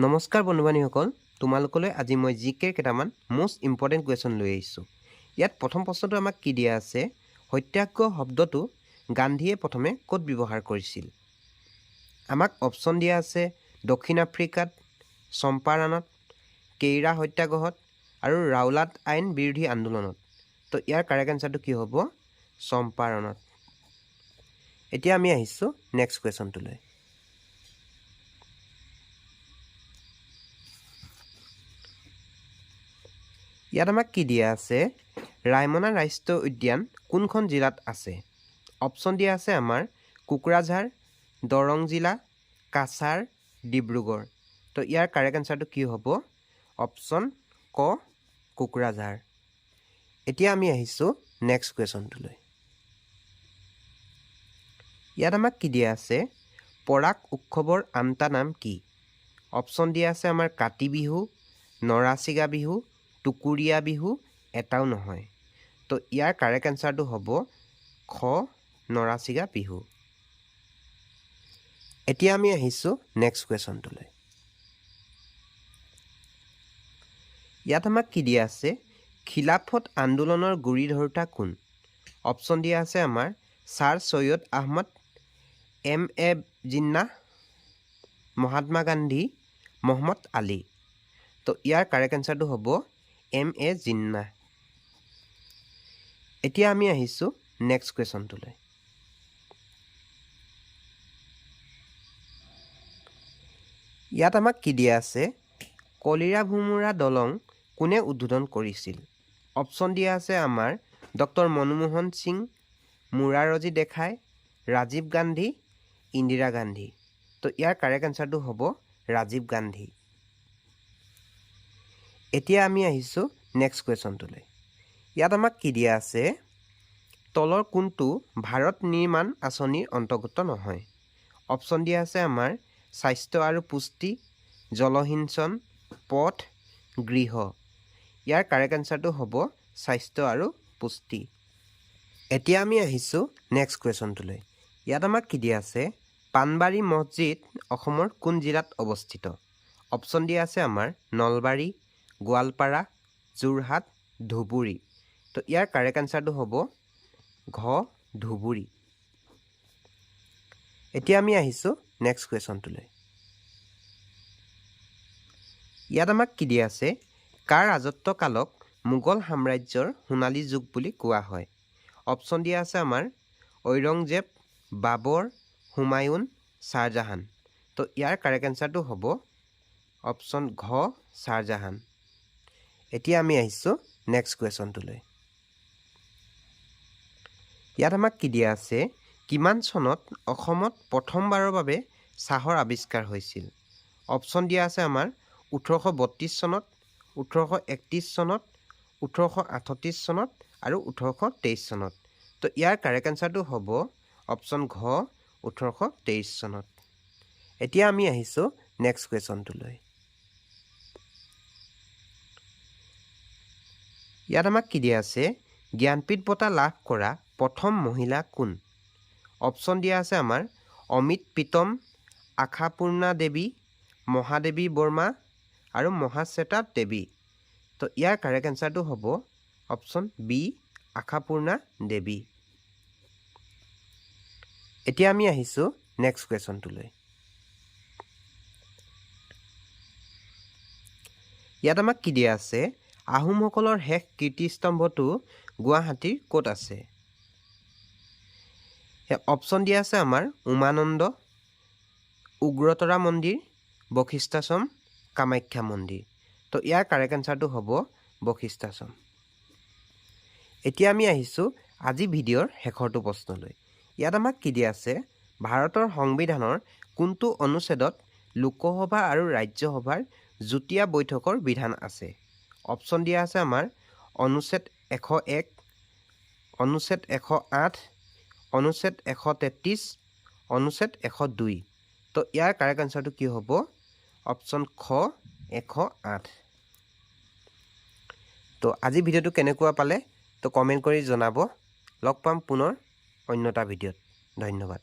নমস্কাৰ বন্ধু-বান্ধৱীসকল, তোমালোকলৈ আজি মই জিকেৰ কেইটামান মোষ্ট ইম্পৰ্টেণ্ট কুৱেশ্যন লৈ আহিছোঁ। ইয়াত প্ৰথম প্ৰশ্নটো আমাক কি দিয়া আছে? সত্যাগ্ৰহ শব্দটো গান্ধীয়ে প্ৰথমে ক'ত ব্যৱহাৰ কৰিছিল? আমাক অপশ্যন দিয়া আছে দক্ষিণ আফ্ৰিকাত, চম্পাৰণত, কেইৰা সত্যাগ্ৰহত আৰু ৰাওলাট আইন বিৰোধী আন্দোলনত। তো ইয়াৰ কাৰেক্ট এনচাৰটো কি হ'ব? চম্পাৰণত। এতিয়া আমি আহিছোঁ নেক্সট কুৱেশ্যনটোলৈ। ইয়াত আমাক কি দিয়া আছে? ৰায়মনা ৰাষ্ট্ৰীয় উদ্যান কোনখন জিলাত আছে? অপশ্যন দিয়া আছে আমাৰ কোকৰাঝাৰ, দৰং জিলা, কাছাৰ, ডিব্ৰুগড়। তো ইয়াৰ কাৰেক্ট এনচাৰটো কি হ'ব? অপশ্যন ক, কোকৰাঝাৰ। এতিয়া আমি আহিছোঁ নেক্সট কুৱেশ্যনটোলৈ। ইয়াত আমাক কি দিয়া আছে? পৰাগ উৎসৱৰ আন এটা নাম কি? অপশ্যন দিয়া আছে আমাৰ কাতি বিহু, নৰাচিগা বিহু, টুকুৰীয়া বিহু, এটাও নহয়। তো ইয়াৰ কাৰেক্ট এনচাৰটো হ'ব খ, নৰাচিগা বিহু। এতিয়া আমি আহিছোঁ নেক্সট কুৱেশ্যনটোলৈ। ইয়াত আমাক কি দিয়া আছে? খিলাফত আন্দোলনৰ গুৰি ধৰোঁতা কোন? অপশ্যন দিয়া আছে আমাৰ ছাৰ ছৈয়দ আহমদ, M.A. জিন্নাহ, মহাত্মা গান্ধী, মহম্মদ আলী। তো ইয়াৰ কাৰেক্ট এনচাৰটো হ'ব M.A. জিন্নাহ। এতিয়া আমি আহিছোঁ নেক্সট কুৱেশ্যনটোলৈ। ইয়াত আমাক কি দিয়া আছে? কলিৰা ভোমোৰা দলং কোনে উদ্বোধন কৰিছিল? অপশ্যন দিয়া আছে আমাৰ ডক্টৰ মনমোহন সিং, মোৰাৰজী দেশাই, ৰাজীৱ গান্ধী, ইন্দিৰা গান্ধী। তো ইয়াৰ কাৰেক্ট এনচাৰটো হ'ব ৰাজীৱ গান্ধী। এতিয়া আমি আহিছোঁ নেক্সট কুৱেশ্যনটোলৈ। ইয়াত আমাক কি দিয়া আছে? তলৰ কোনটো ভাৰত নিৰ্মাণ আঁচনিৰ অন্তৰ্গত নহয়? অপশ্যন দিয়া আছে আমাৰ স্বাস্থ্য আৰু পুষ্টি, জলসিঞ্চন, পথ, গৃহ। ইয়াৰ কাৰেক্ট এনচাৰটো হ'ব স্বাস্থ্য আৰু পুষ্টি। এতিয়া আমি আহিছোঁ নেক্সট কুৱেশ্যনটোলৈ। ইয়াত আমাক কি দিয়া আছে? পাণবাৰী মছজিদ অসমৰ কোন জিলাত অৱস্থিত? অপশ্যন দিয়া আছে আমাৰ নলবাৰী, গোৱালপাৰা, যোৰহাট, ধুবুৰী। তো ইয়াৰ কাৰেক্ট এনচাৰটো হ'ব ঘ, ধুবুৰী। এতিয়া আমি আহিছোঁ নেক্সট কুৱেশ্যনটোলৈ। ইয়াত আমাক কি দিয়া আছে? কাৰ ৰাজত্বকালক মোগল সাম্ৰাজ্যৰ সোণালী যুগ বুলি কোৱা হয়? অপশ্যন দিয়া আছে আমাৰ ঔৰংজেব, বাবৰ, হুমায়ুন, শ্বাহজাহান। তো ইয়াৰ কাৰেক্ট এনচাৰটো হ'ব অপশ্যন ঘ, শ্বাহজাহান। এতিয়া আমি আহিছোঁ নেক্সট কুৱেশ্যনটোলৈ। ইয়াত আমাক কি দিয়া আছে? কিমান চনত অসমত প্ৰথমবাৰৰ বাবে চাহৰ আৱিষ্কাৰ হৈছিল? অপশ্যন দিয়া আছে আমাৰ 1832 চনত, 1831 চনত, 1838 চনত আৰু 1823 চনত। তো ইয়াৰ কাৰেক্ট এনচাৰটো হ'ব অপশ্যন ঘ, 1823 চনত। এতিয়া আমি আহিছোঁ নেক্সট কুৱেশ্যনটোলৈ। ইয়াত আমাক কি দিয়া আছে? জ্ঞানপীঠ বঁটা লাভ কৰা প্ৰথম মহিলা কোন? অপশ্যন দিয়া আছে আমাৰ অমিত প্ৰীতম, আশাপূৰ্ণা দেৱী, মহাদেৱী বৰ্মা আৰু মহাশ্বেতা দেৱী। তো ইয়াৰ কাৰেক্ট এনচাৰটো হ'ব অপশ্যন বি, আশাপূৰ্ণা দেৱী। এতিয়া আমি আহিছোঁ নেক্সট কুৱেশ্যনটোলৈ। ইয়াত আমাক কি দিয়া আছে? আহোমসকলৰ শেষ কীৰ্তিস্তম্ভটো গুৱাহাটীৰ ক'ত আছে? অপশ্যন দিয়া আছে আমাৰ উমানন্দ, উগ্ৰতৰা মন্দিৰ, বশিষ্ঠাশ্ৰম, কামাখ্যা মন্দিৰ। তো ইয়াৰ কাৰেক্ট এনচাৰটো হ'ব বশিষ্ঠাশ্ৰম। এতিয়া আমি আহিছোঁ আজি ভিডিঅ'ৰ শেষৰটো প্ৰশ্নলৈ। ইয়াত আমাক কি দিয়া আছে? ভাৰতৰ সংবিধানৰ কোনটো অনুচ্ছেদত লোকসভা আৰু ৰাজ্যসভাৰ যুটীয়া বৈঠকৰ বিধান আছে? অপশ্যন দিয়া আছে আমাৰ অনুচ্ছেদ 101, অনুচ্ছেদ 108, অনুচ্ছেদ 133, অনুচ্ছেদ 102। তো ইয়াৰ কাৰেক্ট এনচাৰটো কি হ'ব? অপশ্যন খ, 108। তো আজি ভিডিঅ'টো কেনেকুৱা পালে তো কমেণ্ট কৰি জনাব। লগ পাম পুনৰ অন্য এটা ভিডিঅ'ত। ধন্যবাদ।